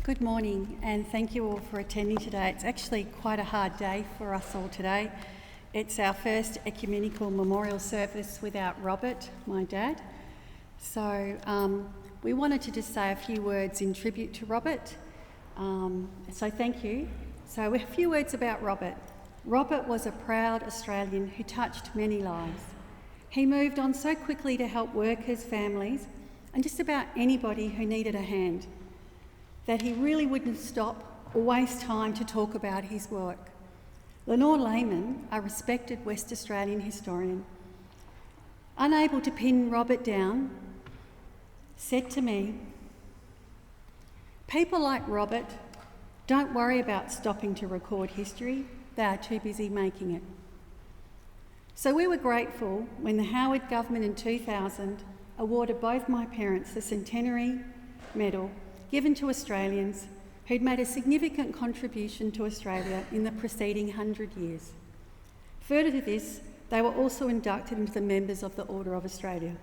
Good morning, and thank you all for attending today. It's actually quite a hard day for us all today. It's our first ecumenical memorial service without Robert, my dad. So we wanted to just say a few words in tribute to Robert. So thank you. So a few words about Robert. Robert was a proud Australian who touched many lives. He moved on so quickly to help workers, families, and just about anybody who needed a hand, that he really wouldn't stop or waste time to talk about his work. Lenore Lehman, a respected West Australian historian, unable to pin Robert down, said to me, "People like Robert don't worry about stopping to record history, they are too busy making it." So we were grateful when the Howard government in 2000 awarded both my parents the Centenary Medal given to Australians who'd made a significant contribution to Australia in the preceding 100 years. Further to this, they were also inducted into the members of the Order of Australia.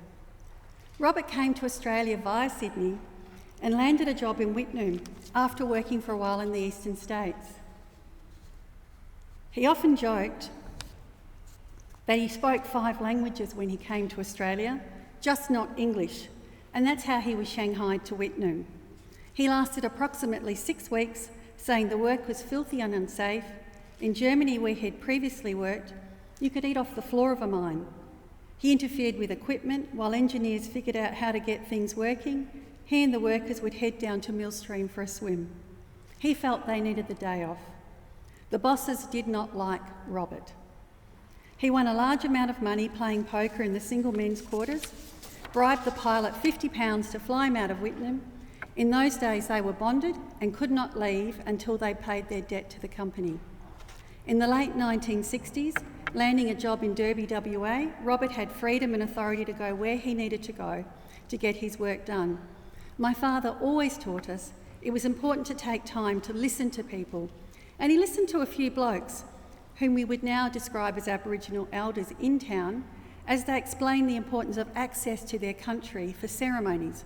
Robert came to Australia via Sydney and landed a job in Wittenoom after working for a while in the eastern states. He often joked that he spoke 5 languages when he came to Australia, just not English, and that's how he was shanghaied to Wittenoom. He lasted approximately 6 weeks, saying the work was filthy and unsafe. In Germany, where he'd previously worked, you could eat off the floor of a mine. He interfered with equipment while engineers figured out how to get things working. He and the workers would head down to Millstream for a swim. He felt they needed the day off. The bosses did not like Robert. He won a large amount of money playing poker in the single men's quarters, bribed the pilot £50 to fly him out of Wittenoom. In those days, they were bonded and could not leave until they paid their debt to the company. In the late 1960s, landing a job in Derby, WA, Robert had freedom and authority to go where he needed to go to get his work done. My father always taught us it was important to take time to listen to people, and he listened to a few blokes, whom we would now describe as Aboriginal elders in town, as they explained the importance of access to their country for ceremonies.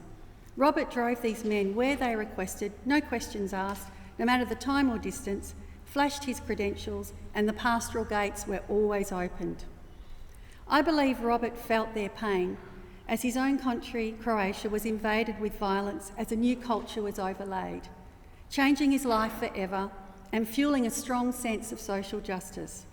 Robert drove these men where they requested, no questions asked, no matter the time or distance, flashed his credentials, and the pastoral gates were always opened. I believe Robert felt their pain as his own country, Croatia, was invaded with violence as a new culture was overlaid, changing his life forever and fueling a strong sense of social justice.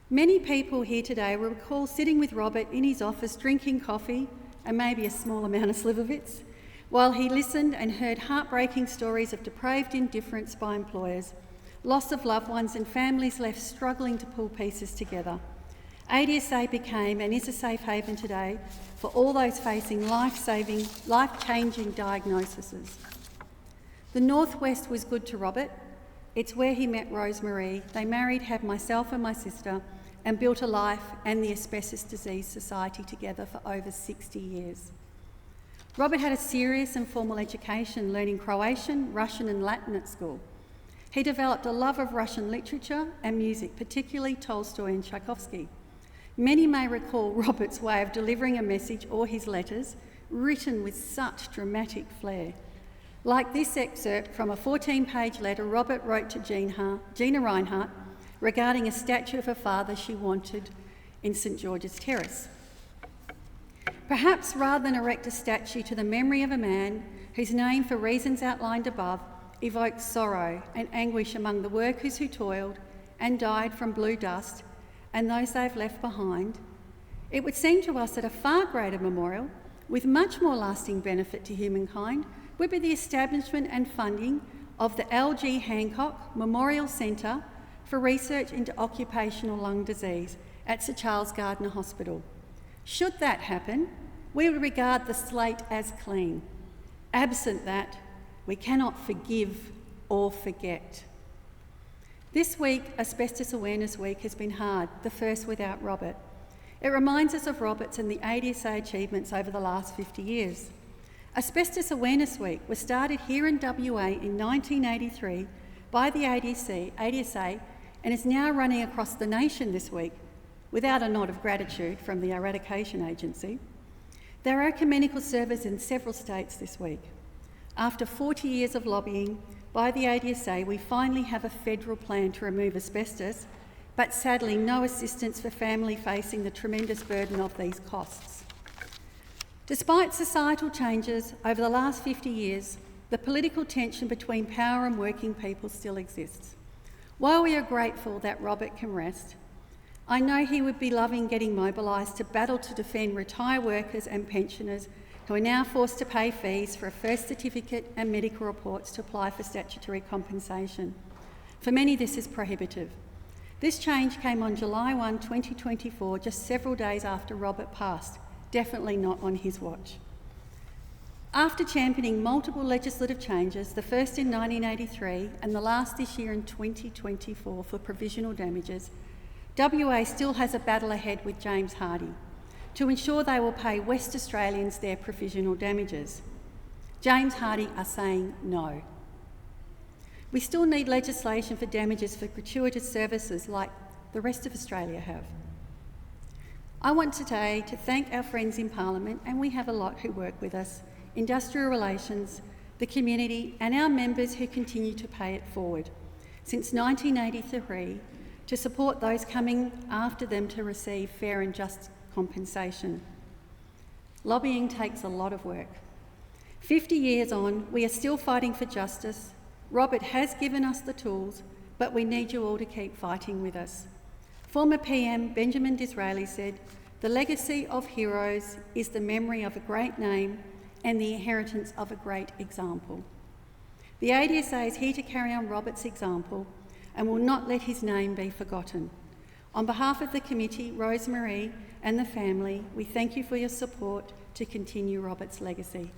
Many people here today will recall sitting with Robert in his office drinking coffee and maybe a small amount of Slivovitz, while he listened and heard heartbreaking stories of depraved indifference by employers, loss of loved ones and families left struggling to pull pieces together. ADSA became and is a safe haven today for all those facing life-changing diagnoses. The Northwest was good to Robert. It's where he met Rosemary. They married, had myself and my sister, and built a life and the Asbestos Disease Society together for over 60 years. Robert had a serious and formal education, learning Croatian, Russian and Latin at school. He developed a love of Russian literature and music, particularly Tolstoy and Tchaikovsky. Many may recall Robert's way of delivering a message or his letters, written with such dramatic flair. Like this excerpt from a 14-page letter Robert wrote to Gina Reinhardt regarding a statue of her father she wanted in St George's Terrace. Perhaps rather than erect a statue to the memory of a man whose name, for reasons outlined above, evokes sorrow and anguish among the workers who toiled and died from blue dust and those they've left behind, it would seem to us that a far greater memorial, with much more lasting benefit to humankind, would be the establishment and funding of the L.G. Hancock Memorial Centre for Research into Occupational Lung Disease at Sir Charles Gardner Hospital. Should that happen, we would regard the slate as clean. Absent that, we cannot forgive or forget. This week, Asbestos Awareness Week, has been hard, the first without Robert. It reminds us of Robert's and the ADSA achievements over the last 50 years. Asbestos Awareness Week was started here in WA in 1983 by the ADSA and is now running across the nation this week, without a nod of gratitude from the Eradication Agency. There are Ecumenical Service in several states this week. After 40 years of lobbying, by the ADSA, we finally have a federal plan to remove asbestos, but sadly no assistance for family facing the tremendous burden of these costs. Despite societal changes over the last 50 years, the political tension between power and working people still exists. While we are grateful that Robert can rest, I know he would be loving getting mobilised to battle to defend retired workers and pensioners who are now forced to pay fees for a first certificate and medical reports to apply for statutory compensation. For many, this is prohibitive. This change came on July 1, 2024, just several days after Robert passed, definitely not on his watch. After championing multiple legislative changes, the first in 1983 and the last this year in 2024 for provisional damages, WA still has a battle ahead with James Hardie to ensure they will pay West Australians their provisional damages. James Hardie are saying no. We still need legislation for damages for gratuitous services like the rest of Australia have. I want today to thank our friends in Parliament, and we have a lot who work with us, industrial relations, the community and our members who continue to pay it forward since 1983 to support those coming after them to receive fair and just compensation. Lobbying takes a lot of work. 50 years on, we are still fighting for justice. Robert has given us the tools, but we need you all to keep fighting with us. Former PM Benjamin Disraeli said, "The legacy of heroes is the memory of a great name and the inheritance of a great example." The ADSA is here to carry on Robert's example and will not let his name be forgotten. On behalf of the committee, Rosemarie and the family, we thank you for your support to continue Robert's legacy.